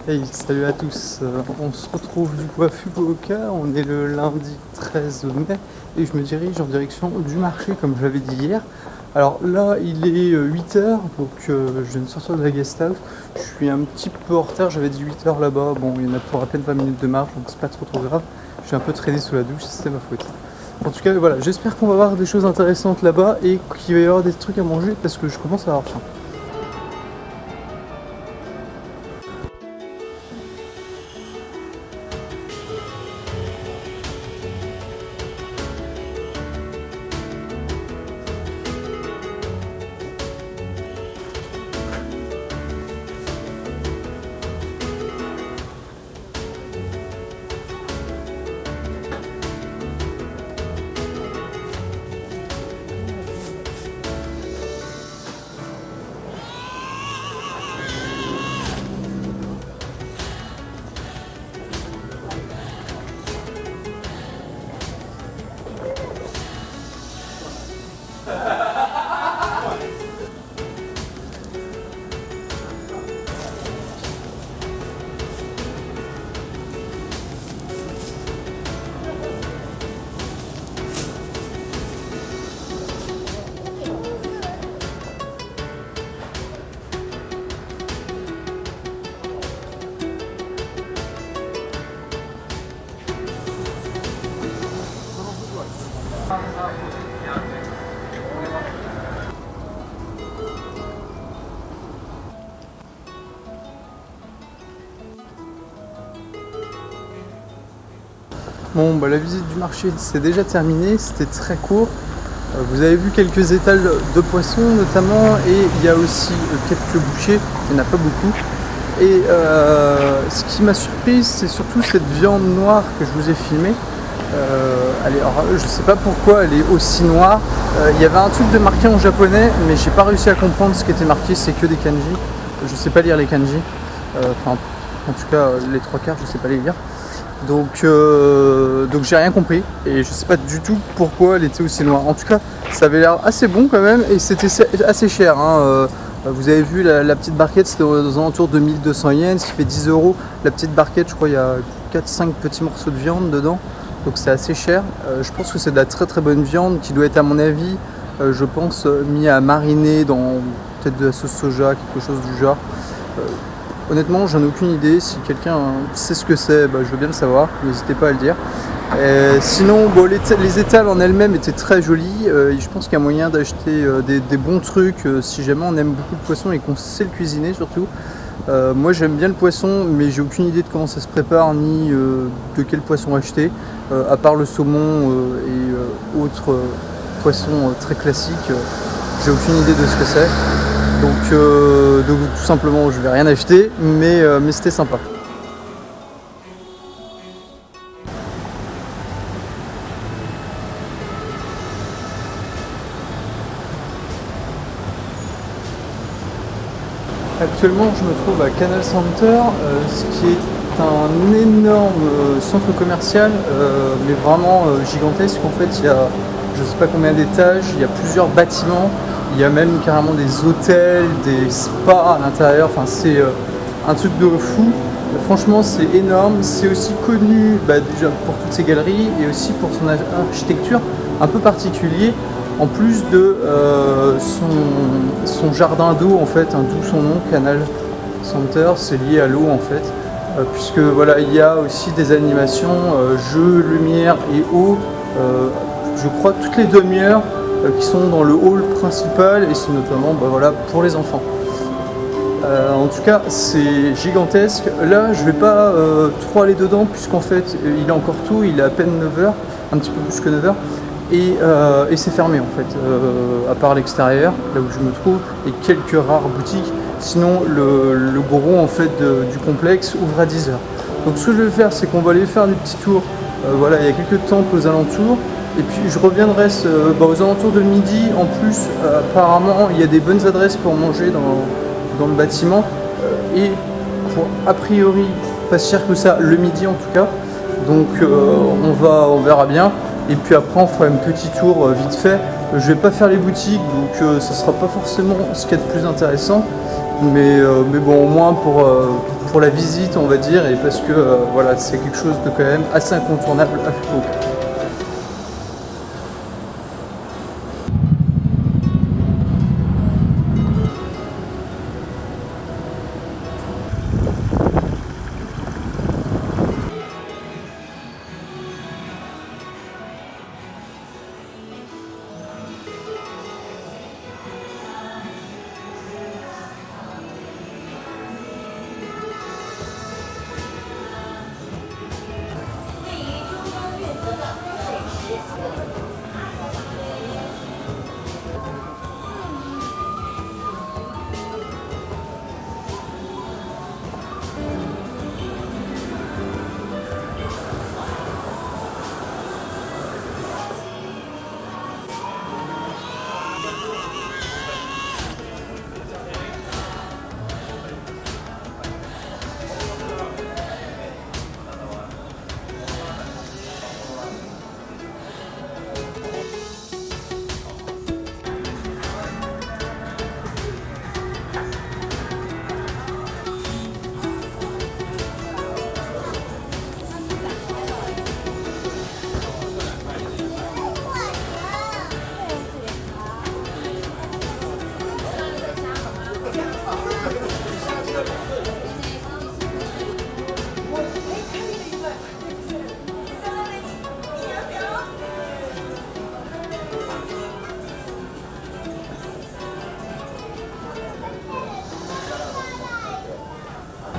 Hey, salut à tous, on se retrouve du coup à Fukuoka, on est le lundi 13 mai et je me dirige en direction du marché comme je l'avais dit hier. Alors là il est 8h, donc je viens de sortir de la guest house, je suis un petit peu en retard, j'avais dit 8h là-bas, bon il y en a pour à peine 20 minutes de marche donc c'est pas trop grave, je suis un peu traîné sous la douche, c'était ma faute. En tout cas voilà, j'espère qu'on va voir des choses intéressantes là-bas et qu'il va y avoir des trucs à manger parce que je commence à avoir faim. Bon, bah, la visite du marché c'est déjà terminée, c'était très court. Vous avez vu quelques étals de poissons notamment et il y a aussi quelques bouchées, il n'y en a pas beaucoup. Et ce qui m'a surprise c'est surtout cette viande noire que je vous ai filmée. Je sais pas pourquoi elle est aussi noire. Il y avait un truc de marqué en japonais mais j'ai pas réussi à comprendre ce qui était marqué, c'est que des kanji. Je sais pas lire les kanji. En tout cas les trois quarts je sais pas les lire. Donc j'ai rien compris et je sais pas du tout pourquoi elle était aussi noire. En tout cas ça avait l'air assez bon quand même et c'était assez cher hein. Vous avez vu la petite barquette, c'était aux alentours de 1200 yens, ce qui fait 10 euros. La petite barquette, je crois il y a 4-5 petits morceaux de viande dedans, donc c'est assez cher. Je pense que c'est de la très bonne viande qui doit être à mon avis, je pense, mis à mariner dans peut-être de la sauce soja, quelque chose du genre. Honnêtement, j'en ai aucune idée. Si quelqu'un sait ce que c'est, bah, je veux bien le savoir. N'hésitez pas à le dire. Sinon, bon, les étals en elles-mêmes étaient très jolies. Je pense qu'il y a moyen d'acheter des bons trucs si jamais on aime beaucoup le poisson et qu'on sait le cuisiner surtout. Moi, j'aime bien le poisson, mais j'ai aucune idée de comment ça se prépare ni de quel poisson acheter. À part le saumon et autres poissons très classiques, j'ai aucune idée de ce que c'est. Donc tout simplement je vais rien acheter mais c'était sympa. Actuellement je me trouve à Canal Center, ce qui est un énorme centre commercial mais vraiment gigantesque. En fait il y a je sais pas combien d'étages, il y a plusieurs bâtiments. Il y a même carrément des hôtels, des spas à l'intérieur, enfin c'est un truc de fou. Franchement c'est énorme, c'est aussi connu déjà pour toutes ces galeries et aussi pour son architecture un peu particulier. En plus de son jardin d'eau en fait, d'où son nom, Canal Center, c'est lié à l'eau en fait. Puisque voilà, il y a aussi des animations, jeux, lumière et eau, je crois toutes les demi-heures qui sont dans le hall principal et c'est notamment voilà, pour les enfants. En tout cas c'est gigantesque. Là je vais pas trop aller dedans puisqu'en fait il est encore tôt, il est à peine 9h, un petit peu plus que 9h et c'est fermé en fait, à part l'extérieur, là où je me trouve, et quelques rares boutiques. Sinon le gros en fait du complexe ouvre à 10h. Donc ce que je vais faire c'est qu'on va aller faire des petits tours. Voilà, il y a quelques temples aux alentours. Et puis je reviendrai aux alentours de midi. En plus, apparemment, il y a des bonnes adresses pour manger dans le bâtiment. Et pour a priori pas si cher que ça le midi en tout cas. Donc on verra bien. Et puis après on fera un petit tour vite fait. Je vais pas faire les boutiques, donc ça sera pas forcément ce qu'il y a de plus intéressant. Mais bon, au moins pour pour la visite, on va dire, et parce que voilà, c'est quelque chose de quand même assez incontournable à Fukuoka.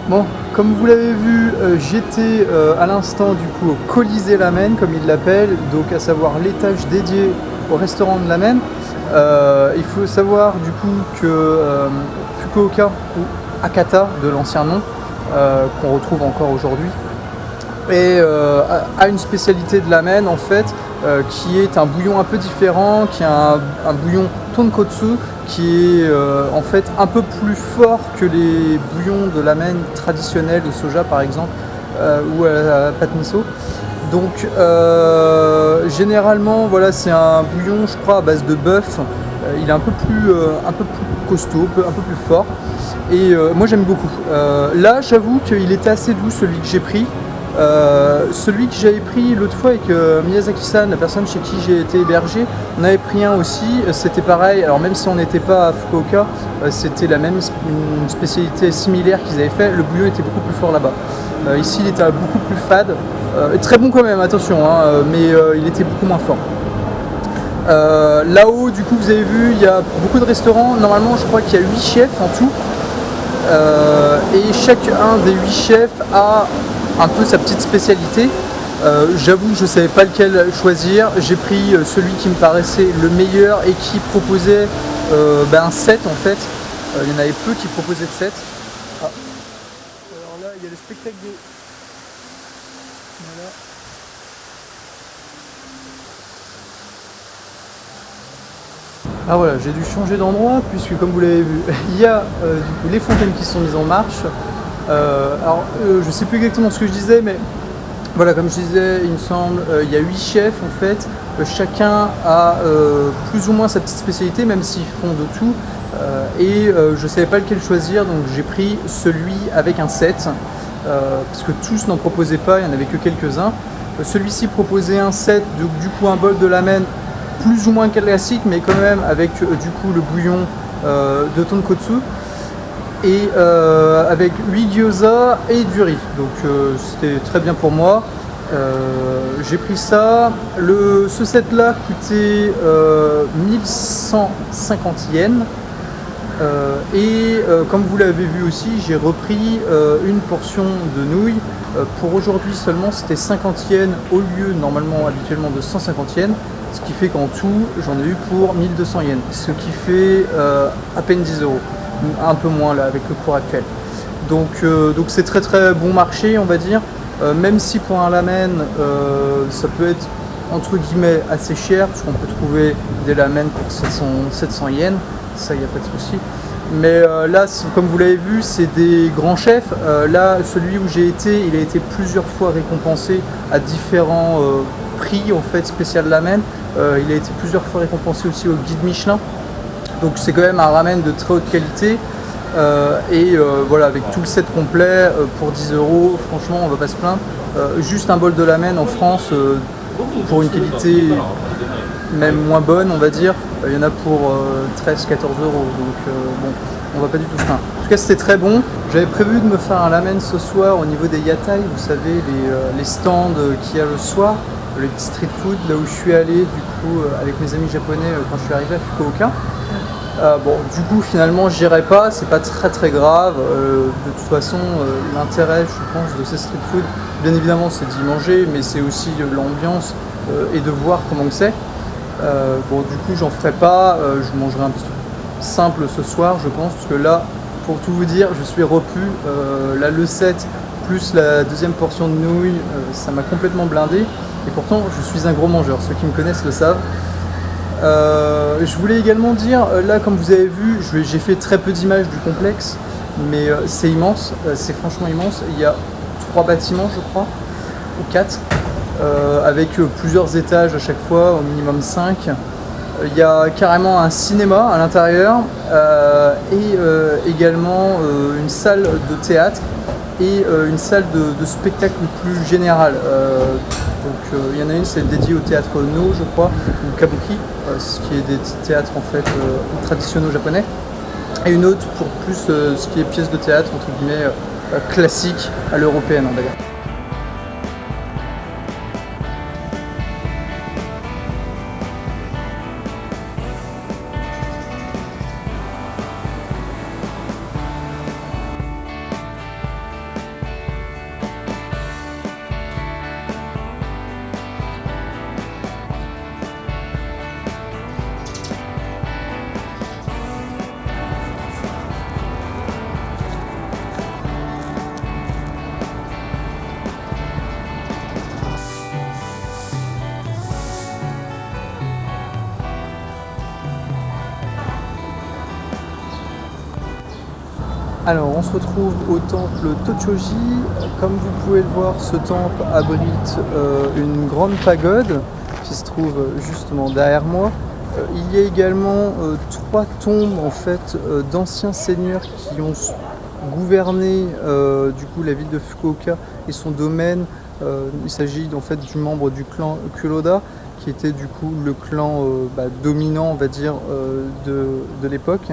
Bon, comme vous l'avez vu, j'étais à l'instant du coup au Colisée Ramen, comme ils l'appellent, donc à savoir l'étage dédié au restaurant de Ramen. Il faut savoir du coup que Fukuoka, ou Hakata de l'ancien nom, qu'on retrouve encore aujourd'hui, et a une spécialité de ramen en fait, qui est un bouillon un peu différent, qui est un bouillon tonkotsu, qui est en fait un peu plus fort que les bouillons de ramen traditionnels de soja par exemple, ou à la pâte miso. Donc généralement voilà, c'est un bouillon je crois à base de bœuf, il est un peu plus costaud, un peu plus fort, et moi j'aime beaucoup. Là j'avoue qu'il était assez doux celui que j'ai pris. Celui que j'avais pris l'autre fois avec Miyazaki-san, la personne chez qui j'ai été hébergé, on avait pris un aussi, c'était pareil, alors même si on n'était pas à Fukuoka, c'était la même une spécialité similaire qu'ils avaient fait, le bouillon était beaucoup plus fort là-bas. Ici il était beaucoup plus fade, très bon quand même, attention, hein, mais il était beaucoup moins fort. Là-haut du coup vous avez vu, il y a beaucoup de restaurants, normalement je crois qu'il y a 8 chefs en tout, et chacun des 8 chefs a un peu sa petite spécialité. J'avoue que je ne savais pas lequel choisir, j'ai pris celui qui me paraissait le meilleur et qui proposait un set en fait. Il y en avait peu qui proposaient de set. Ah. Alors là il y a le spectacle de... Voilà. Ah voilà, j'ai dû changer d'endroit puisque comme vous l'avez vu, il y a du coup les fontaines qui sont mises en marche. Je ne sais plus exactement ce que je disais, mais voilà, comme je disais, il me semble, il y a 8 chefs en fait, chacun a plus ou moins sa petite spécialité, même s'ils font de tout, et je ne savais pas lequel choisir, donc j'ai pris celui avec un set, parce que tous n'en proposaient pas, il n'y en avait que quelques-uns. Celui-ci proposait un set, du coup un bol de ramen plus ou moins classique, mais quand même avec du coup le bouillon de tonkotsu, et avec 8 gyoza et du riz, donc c'était très bien pour moi. J'ai pris ça, ce set là coûtait 1150 yens, et comme vous l'avez vu aussi, j'ai repris une portion de nouilles. Pour aujourd'hui seulement c'était 50 yens au lieu normalement habituellement de 150 yens, ce qui fait qu'en tout j'en ai eu pour 1200 yens, ce qui fait à peine 10 €. Un peu moins là avec le cours actuel, donc c'est très très bon marché on va dire, même si pour un ramen ça peut être entre guillemets assez cher, parce qu'on peut trouver des ramen pour 700 yens, ça il n'y a pas de souci, mais là comme vous l'avez vu c'est des grands chefs. Là celui où j'ai été, il a été plusieurs fois récompensé à différents prix en fait spécial ramen. Il a été plusieurs fois récompensé aussi au guide Michelin. Donc c'est quand même un ramen de très haute qualité, Voilà, avec tout le set complet pour 10 €, franchement on va pas se plaindre. Juste un bol de lamen en France pour une qualité même moins bonne on va dire, il y en a pour 13-14 €, donc bon, on va pas du tout se plaindre. En tout cas c'était très bon. J'avais prévu de me faire un lamen ce soir au niveau des yatai, vous savez les stands qu'il y a le soir, les petits street food, là où je suis allé du coup avec mes amis japonais quand je suis arrivé à Fukuoka. Bon, du coup finalement j'irai pas, c'est pas très grave, de toute façon l'intérêt je pense de ces street food, bien évidemment c'est d'y manger, mais c'est aussi l'ambiance et de voir comment c'est. Bon du coup j'en ferai pas, je mangerai un petit truc simple ce soir je pense, parce que là pour tout vous dire je suis repu, là le set plus la deuxième portion de nouilles ça m'a complètement blindé, et pourtant je suis un gros mangeur, ceux qui me connaissent le savent. Je voulais également dire, là comme vous avez vu, j'ai fait très peu d'images du complexe, mais c'est immense, c'est franchement immense. Il y a 3 bâtiments je crois, ou 4, avec plusieurs étages à chaque fois, au minimum 5. Il y a carrément un cinéma à l'intérieur, et également une salle de théâtre et une salle de spectacle plus générale. Donc il y en a une, c'est dédiée au théâtre No je crois, ou Kabuki, ce qui est des théâtres en fait traditionnels japonais, et une autre pour plus ce qui est pièces de théâtre entre guillemets classiques à l'européenne on va dire. Alors on se retrouve au temple Tochoji. Comme vous pouvez le voir, ce temple abrite une grande pagode qui se trouve justement derrière moi. Il y a également 3 tombes en fait d'anciens seigneurs qui ont gouverné du coup la ville de Fukuoka et son domaine. Il s'agit en fait du membre du clan Kuroda, qui était du coup le clan dominant on va dire de l'époque.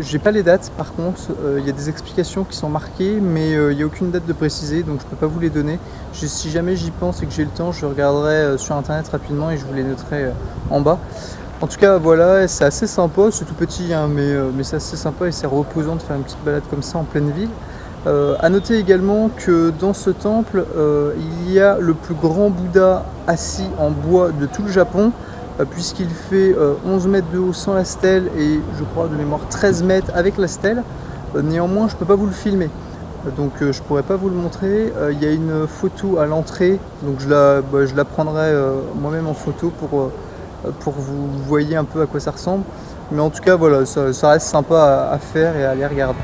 J'ai pas les dates par contre, il y a des explications qui sont marquées, mais il n'y a aucune date de précisée, donc je peux pas vous les donner. Si jamais j'y pense et que j'ai le temps, je regarderai sur internet rapidement et je vous les noterai en bas. En tout cas voilà, c'est assez sympa, c'est tout petit hein, mais c'est assez sympa et c'est reposant de faire une petite balade comme ça en pleine ville. À noter également que dans ce temple, il y a le plus grand Bouddha assis en bois de tout le Japon, puisqu'il fait 11 mètres de haut sans la stèle et je crois de mémoire 13 mètres avec la stèle. Néanmoins je ne peux pas vous le filmer, donc je ne pourrais pas vous le montrer. Il y a une photo à l'entrée, donc je la prendrai moi-même en photo pour vous voyez un peu à quoi ça ressemble. Mais en tout cas voilà, ça reste sympa à faire et à aller regarder.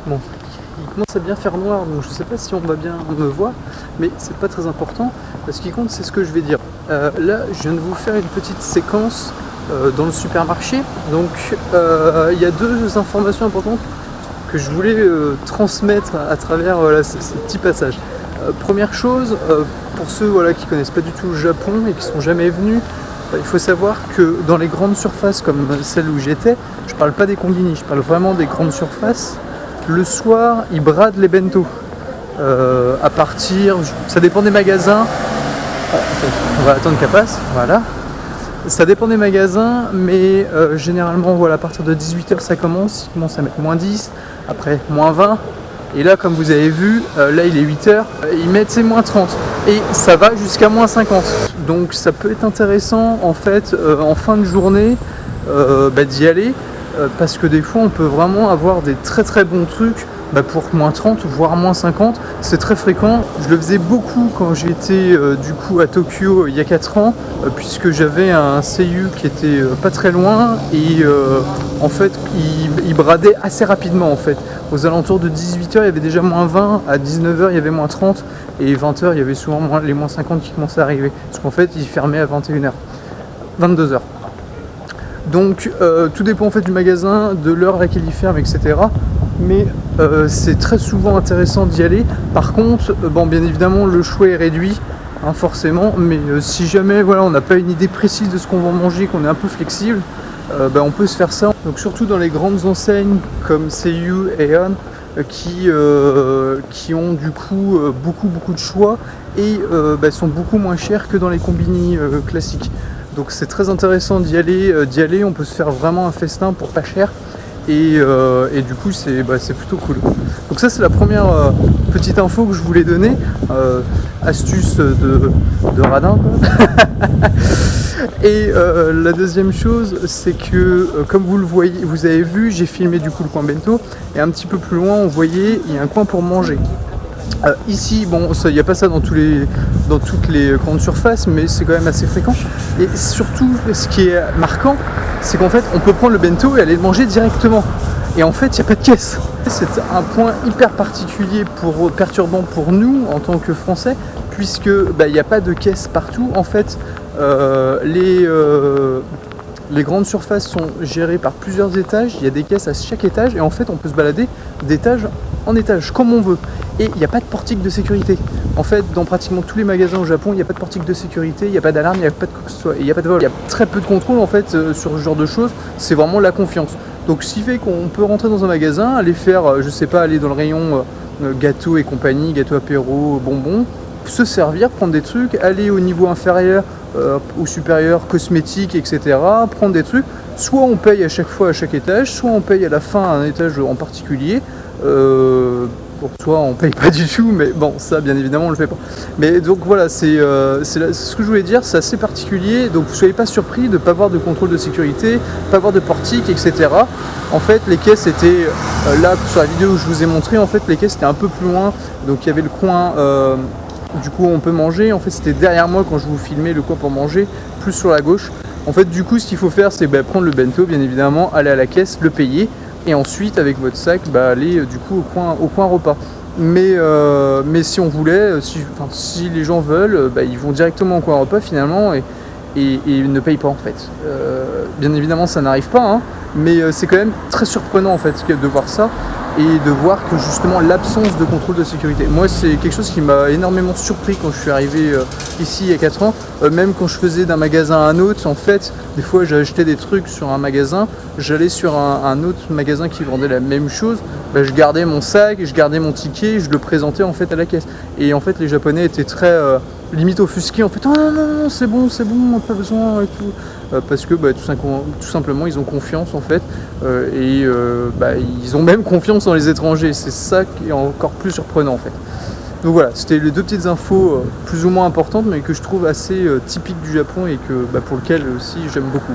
Bon, il commence à bien faire noir, donc je ne sais pas si on va bien me voir, mais c'est pas très important. Ce qui compte, c'est ce que je vais dire. Là, je viens de vous faire une petite séquence dans le supermarché. Donc, il y a 2 informations importantes que je voulais transmettre à travers ce petit passage. Première chose, pour ceux qui ne connaissent pas du tout le Japon et qui ne sont jamais venus, il faut savoir que dans les grandes surfaces comme celle où j'étais, je ne parle pas des combini, je parle vraiment des grandes surfaces. Le soir, ils bradent les bento. À partir, ça dépend des magasins, On va attendre qu'elle passe, voilà. Ça dépend des magasins, mais généralement, voilà, à partir de 18h ça commence. Il commence à mettre moins 10, après moins 20. Et là, comme vous avez vu, là il est 8h, ils mettent c'est moins 30. Et ça va jusqu'à moins 50. Donc ça peut être intéressant, en fait, en fin de journée, d'y aller. Parce que des fois, on peut vraiment avoir des très très bons trucs. Pour moins 30 voire moins 50, c'est très fréquent. Je le faisais beaucoup quand j'étais du coup à Tokyo il y a 4 ans, puisque j'avais un Seiyu qui était pas très loin et en fait il bradait assez rapidement en fait. Aux alentours de 18h il y avait déjà moins 20, à 19h il y avait moins 30 et 20h il y avait souvent les moins 50 qui commençaient à arriver. Parce qu'en fait il fermait à 21h, 22h. Donc tout dépend en fait du magasin, de l'heure à laquelle il ferme, etc. Mais c'est très souvent intéressant d'y aller. Par contre, bien évidemment le choix est réduit, hein, forcément, mais si jamais voilà, on n'a pas une idée précise de ce qu'on va manger, qu'on est un peu flexible, on peut se faire ça. Donc surtout dans les grandes enseignes comme Seiyu et Aeon, qui ont du coup beaucoup de choix et sont beaucoup moins chers que dans les combini classiques. Donc c'est très intéressant d'y aller, on peut se faire vraiment un festin pour pas cher. Et du coup c'est plutôt cool. Donc ça c'est la première petite info que je voulais donner, astuce de radin quoi. Et la deuxième chose c'est que comme vous le voyez, vous avez vu, j'ai filmé du coup le coin bento et un petit peu plus loin on voyait il y a un coin pour manger. Ici, il n'y a pas ça dans toutes les grandes surfaces, mais c'est quand même assez fréquent. Et surtout, ce qui est marquant, c'est qu'en fait, on peut prendre le bento et aller le manger directement. Et en fait, il n'y a pas de caisse. C'est un point hyper particulier, perturbant pour nous en tant que Français, puisque il n'y a pas de caisse partout. En fait, les grandes surfaces sont gérées par plusieurs étages, il y a des caisses à chaque étage et en fait on peut se balader d'étage en étage comme on veut. Et il n'y a pas de portique de sécurité. En fait, dans pratiquement tous les magasins au Japon, il n'y a pas de portique de sécurité, il n'y a pas d'alarme, il n'y a pas de quoi que ce soit. Et il n'y a pas de vol. Il y a très peu de contrôle en fait sur ce genre de choses, c'est vraiment la confiance. Donc ce qui fait qu'on peut rentrer dans un magasin, aller faire, je sais pas, aller dans le rayon gâteaux et compagnie, gâteaux apéro, bonbons, se servir, prendre des trucs, aller au niveau inférieur ou supérieur, cosmétiques, etc. Prendre des trucs, soit on paye à chaque fois à chaque étage, soit on paye à la fin à un étage en particulier. Soit on paye pas du tout, mais bon, ça bien évidemment on le fait pas. Mais donc voilà, c'est ce que je voulais dire, c'est assez particulier, donc vous soyez pas surpris de ne pas avoir de contrôle de sécurité, pas avoir de portique, etc. En fait, les caisses étaient là sur la vidéo où je vous ai montré, en fait les caisses étaient un peu plus loin, donc il y avait le coin du coup on peut manger, en fait c'était derrière moi quand je vous filmais le coin pour manger, plus sur la gauche. En fait du coup ce qu'il faut faire c'est prendre le bento bien évidemment, aller à la caisse, le payer, et ensuite avec votre sac aller du coup au coin repas. Mais si on voulait, si les gens veulent, ils vont directement au coin repas finalement et ils ne payent pas en fait. Bien évidemment ça n'arrive pas, hein, mais c'est quand même très surprenant en fait de voir ça et de voir que justement l'absence de contrôle de sécurité. Moi c'est quelque chose qui m'a énormément surpris quand je suis arrivé ici il y a 4 ans, même quand je faisais d'un magasin à un autre, en fait, des fois j'achetais des trucs sur un magasin, j'allais sur un autre magasin qui vendait la même chose, je gardais mon sac, je gardais mon ticket, je le présentais en fait à la caisse. Et en fait les Japonais étaient très limite offusqués en fait, oh non, c'est bon, pas besoin et tout. Parce que tout simplement ils ont confiance en fait et ils ont même confiance en les étrangers, c'est ça qui est encore plus surprenant en fait. Donc voilà, c'était les deux petites infos plus ou moins importantes mais que je trouve assez typiques du Japon et que pour lequel aussi j'aime beaucoup.